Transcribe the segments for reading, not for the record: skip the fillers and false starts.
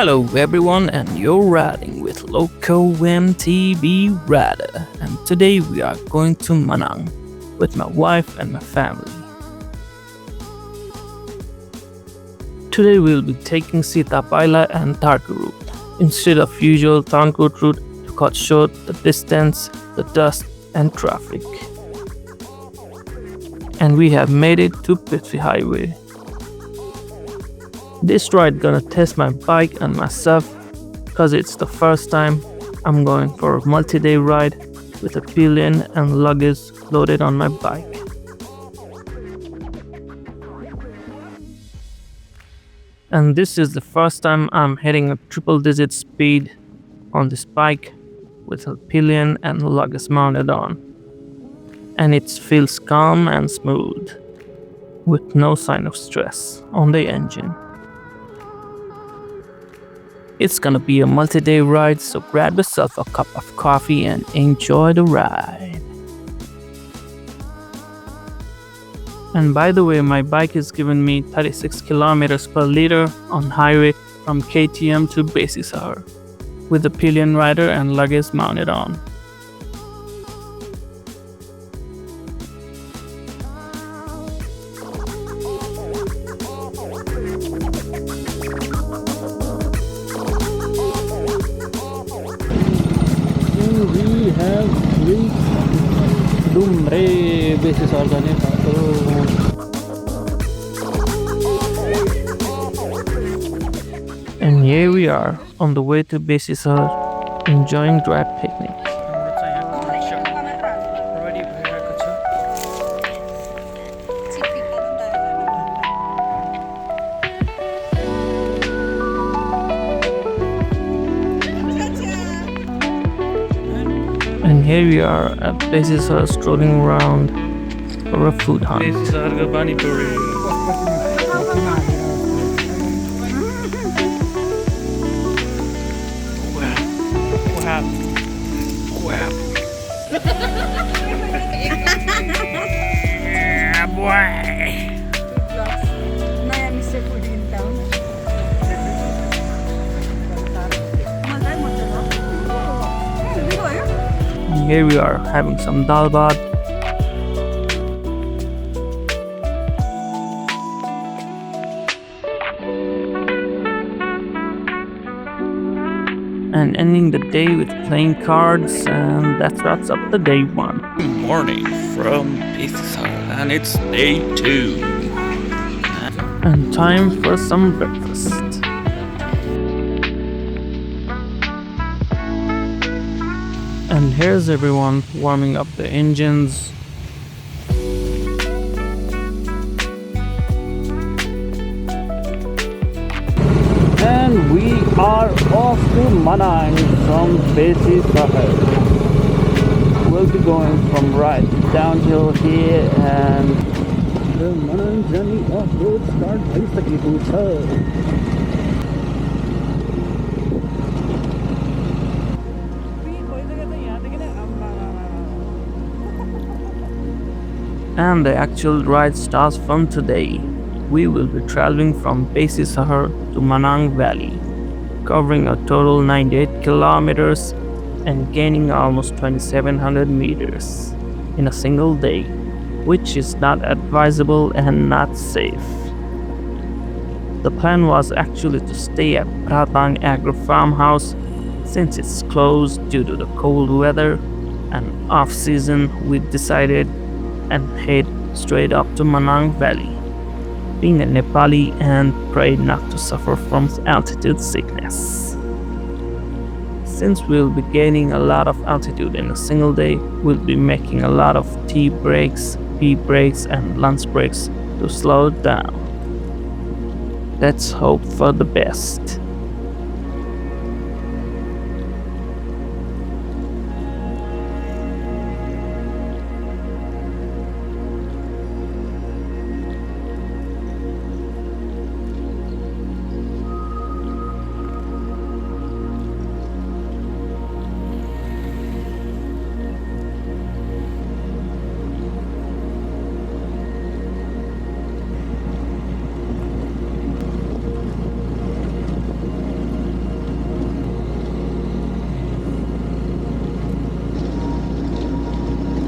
Hello everyone, and you're riding with Loco MTB Rider, and today we are going to Manang with my wife and my family. Today we'll be taking Sitapaila and Tarku route instead of usual Tankot route to cut short the distance, the dust and traffic. And we have made it to Prithvi Highway. This ride gonna test my bike and myself, cause it's the first time I'm going for a multi-day ride with a pillion and luggage loaded on my bike. And this is the first time I'm hitting a triple digit speed on this bike with a pillion and luggage mounted on. And it feels calm and smooth, with no sign of stress on the engine. It's gonna be a multi-day ride, so grab yourself a cup of coffee and enjoy the ride. And by the way, my bike is giving me 36 kilometers per liter on highway from KTM to Besisar, with the pillion rider and luggage mounted on. We have reached Dumre Besisar जाने का And here we are on the way to Besisar, enjoying dry picnic. And here we are at Besisar, strolling around for a food hunt. Yeah, boy. Mr. Food in town. And here we are having some dal bhat. And ending the day with playing cards, and that wraps up the day one. Good morning from Besisar, and it's day 2. And time for some breakfast. And here's everyone warming up the engines. And we are off to Manang from Besisar. We'll be going from right downhill here, and the Manang journey off-road start bhaisakeko cha. And the actual ride starts from today. We will be traveling from Besisar to Manang Valley, covering a total 98 kilometers and gaining almost 2700 meters in a single day, which is not advisable and not safe. The plan was actually to stay at Pratang Agro Farmhouse since it's closed due to the cold weather, and off-season we decided and head straight up to Manang Valley, being a Nepali, and pray not to suffer from altitude sickness. Since we'll be gaining a lot of altitude in a single day, we'll be making a lot of tea breaks, pee breaks and lunch breaks to slow it down. Let's hope for the best.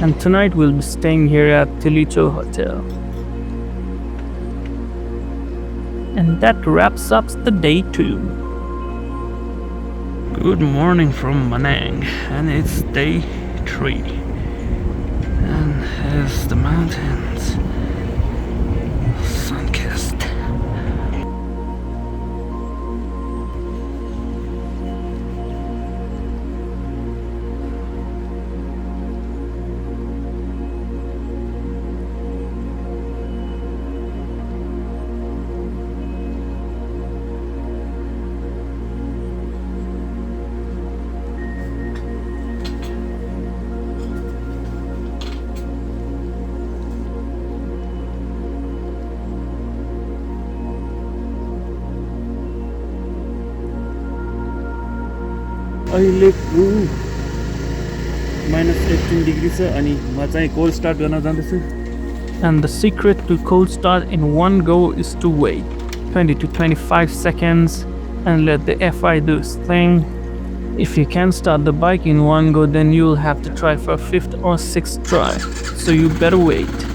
And tonight we'll be staying here at Tilicho Hotel. And that wraps up the day 2. Good morning from Manang, and it's day 3. And here's the mountains. Sunkissed. अहिले -18 degree छ अनि म चाहिँ cold start गर्न जाँदैछु. And the secret to cold start in one go is to wait 20 to 25 seconds and let the FI do its thing. If you can't start the bike in one go, then you'll have to try for a 5th or 6th try. So you better wait.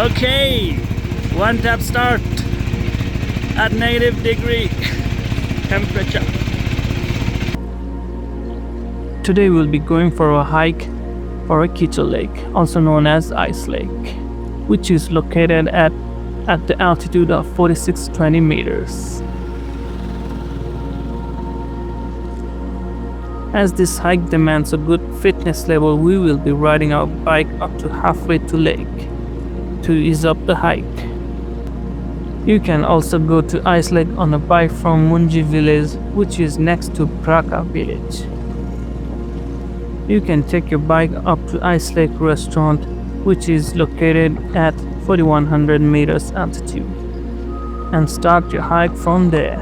Okay, one tap start at -degree temperature. Today we'll be going for a hike for a KTM Lake, also known as Ice Lake, which is located at the altitude of 4620 meters. As this hike demands a good fitness level, we will be riding our bike up to halfway to lake to ease up the hike. You can also go to Ice Lake on a bike from Munji village, which is next to Praka village. You can take your bike up to Ice Lake restaurant, which is located at 4100 meters altitude, and start your hike from there.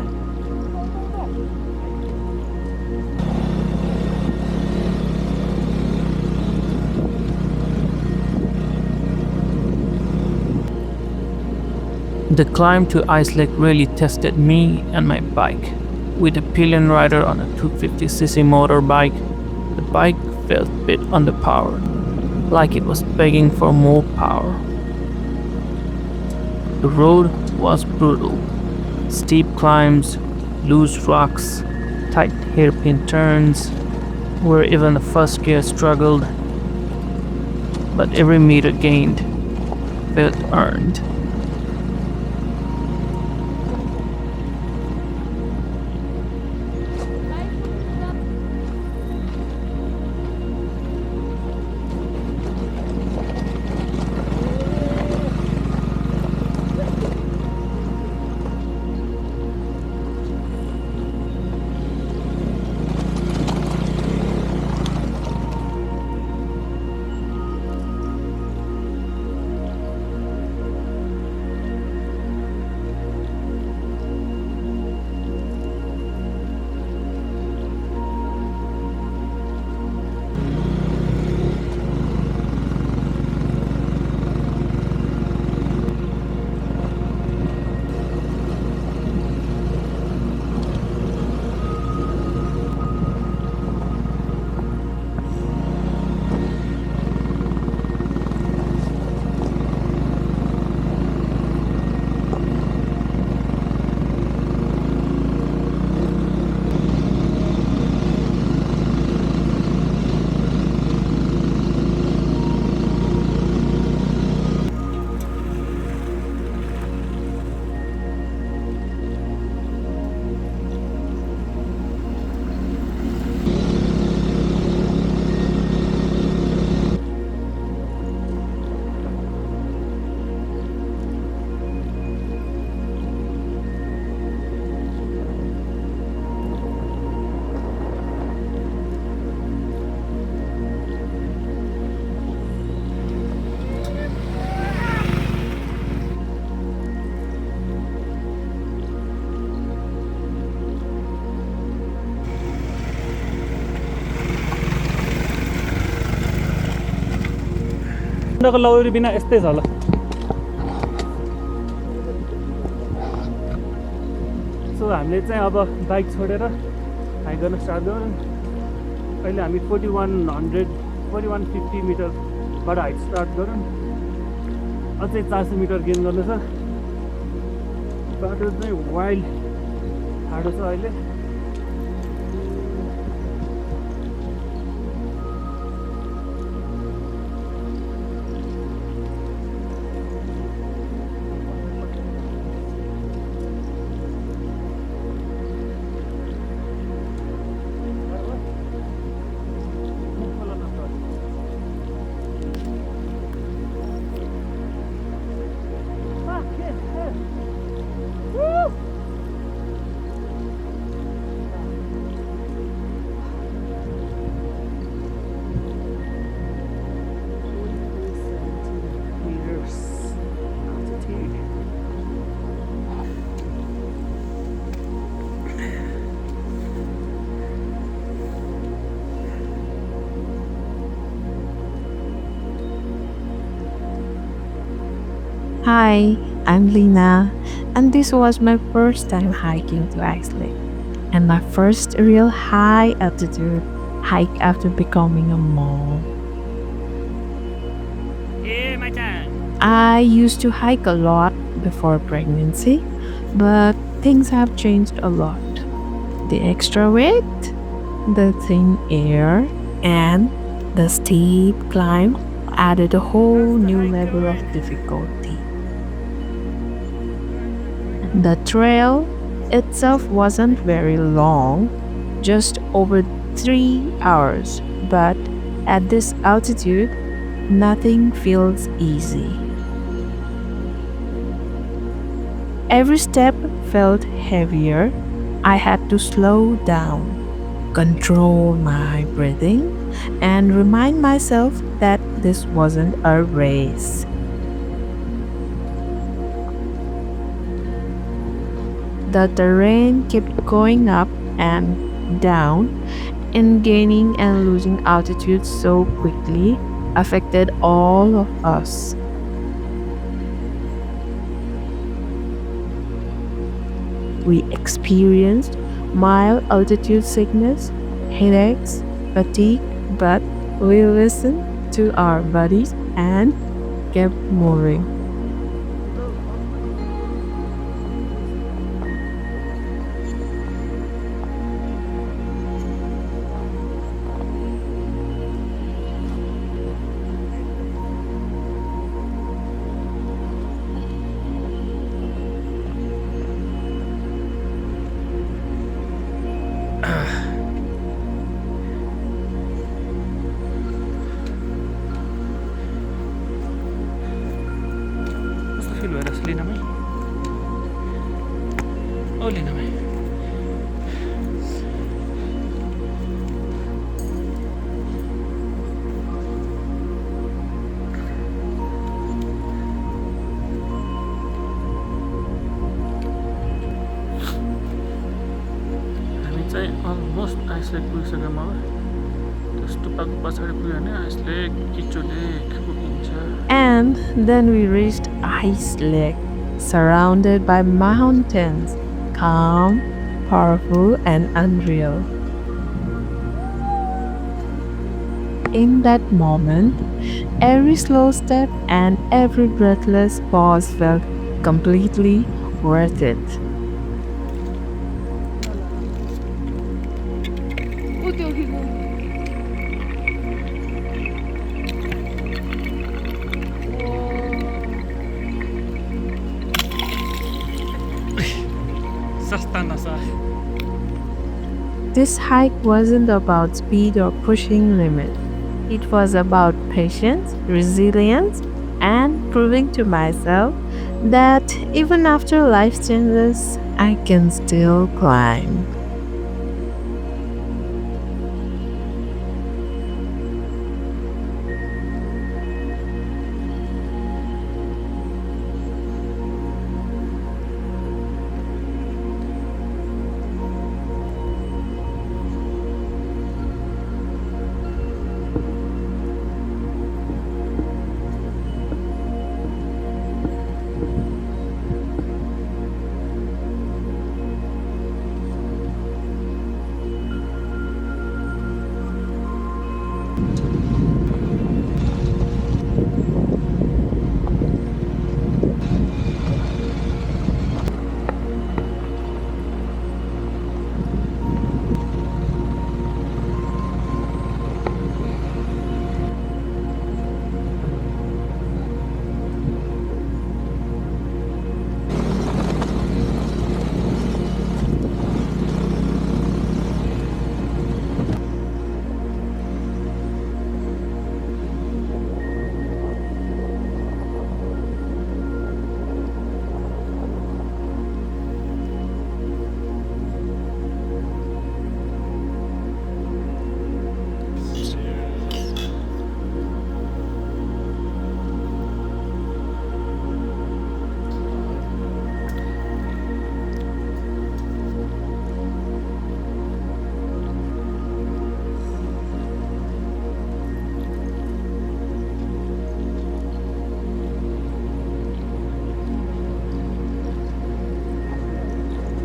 The climb to Ice Lake really tested me and my bike. With a Pillion rider on a 250cc motorbike, the bike felt a bit underpowered, like it was begging for more power. The road was brutal. Steep climbs, loose rocks, tight hairpin turns, where even the first gear struggled. But every meter gained felt earned. लौरी बिना यस्तै छ होला सो हामीले चाहिँ अब bike छोडेर hike गर्न start गरौँ अहिले हामी 4150 मिटरबाट हाइक स्टार्ट गरौँ अझै 400 मिटर गेन गर्नु छ बाटो चाहिँ वाइल्ड ठाडो छ अहिले Hi, I'm Lina, and this was my first time hiking to Ice Lake, and my first real high altitude hike after becoming a mom. I used to hike a lot before pregnancy, but things have changed a lot. The extra weight, the thin air, and the steep climb added a whole new level of difficulty. The trail itself wasn't very long, just over 3 hours, but at this altitude, nothing feels easy. Every step felt heavier. I had to slow down, control my breathing, and remind myself that this wasn't a race. The terrain kept going up and down, and gaining and losing altitude so quickly affected all of us. We experienced mild altitude sickness, headaches, fatigue, but we listened to our bodies and kept moving. कस्तो fill भइरहेछ लिनामै ओ लिनामै हामी चाहिँ almost ice lake पुगिसक्यौँ अब त्यस्तो पाको पछाडि पुग्यो भने आइस लेक किचो लेक पुगिन्छ And then we reached Ice Lake, surrounded by mountains, calm, powerful, and unreal. In that moment, every slow step and every breathless pause felt completely worth it. सस्ता नसा This hike wasn't about speed or pushing limits. It was about patience, resilience, and proving to myself that even after life changes, I can still climb.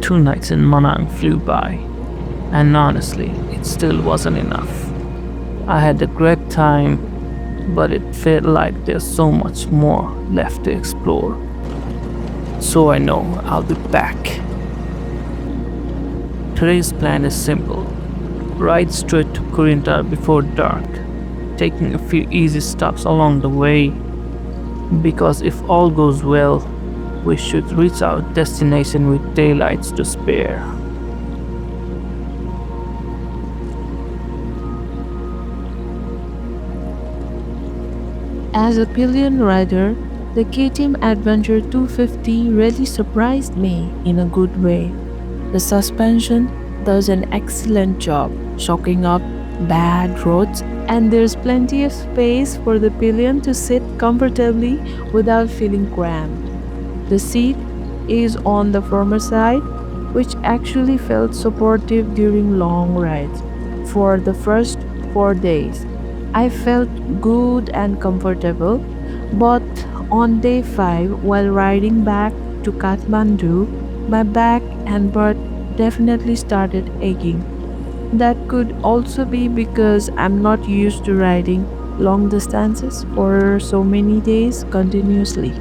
2 nights in Manang flew by, and honestly, it still wasn't enough. I had a great time, but it felt like there's so much more left to explore. So I know I'll be back. Today's plan is simple: ride straight to Kurinta before dark, taking a few easy stops along the way, because if all goes well, we should reach our destination with daylights to spare. As a Pillion rider, the KTM Adventure 250 really surprised me in a good way. The suspension does an excellent job soaking up bad roads, and there's plenty of space for the Pillion to sit comfortably without feeling cramped. The seat is on the firmer side, which actually felt supportive during long rides. For the first 4 days, I felt good and comfortable, but on day 5, while riding back to Kathmandu, my back and butt definitely started aching. That could also be because I'm not used to riding long distances for so many days continuously.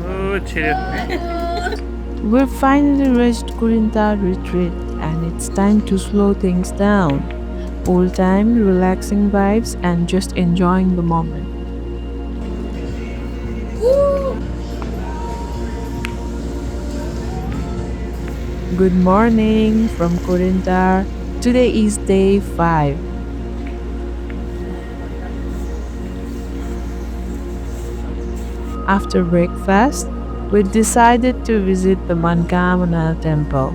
Oh, chill. We've finally reached Kurinta retreat and it's time to slow things down. Old time, relaxing vibes, and just enjoying the moment. Good morning from Kurinta. Today is day 5. After breakfast, we decided to visit the Mankamana temple.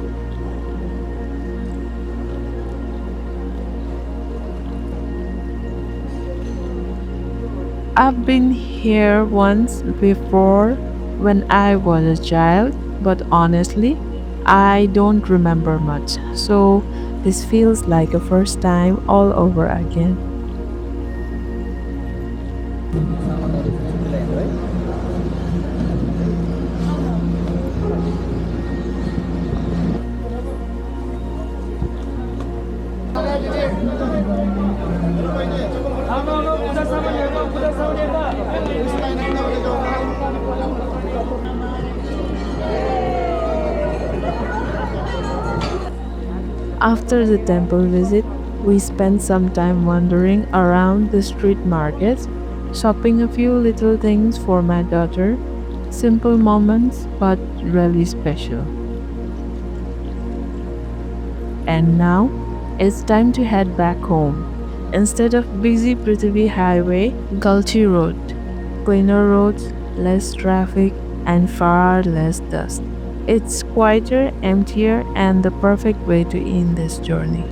I've been here once before when I was a child, but honestly, I don't remember much. So this feels like a first time all over again. After the temple visit, we spent some time wandering around the street markets, shopping a few little things for my daughter. Simple moments, but really special. And now, it's time to head back home. Instead of busy Prithvi Highway, Gulchi Road. Cleaner roads, less traffic, and far less dust. It's quieter, emptier, and the perfect way to end this journey.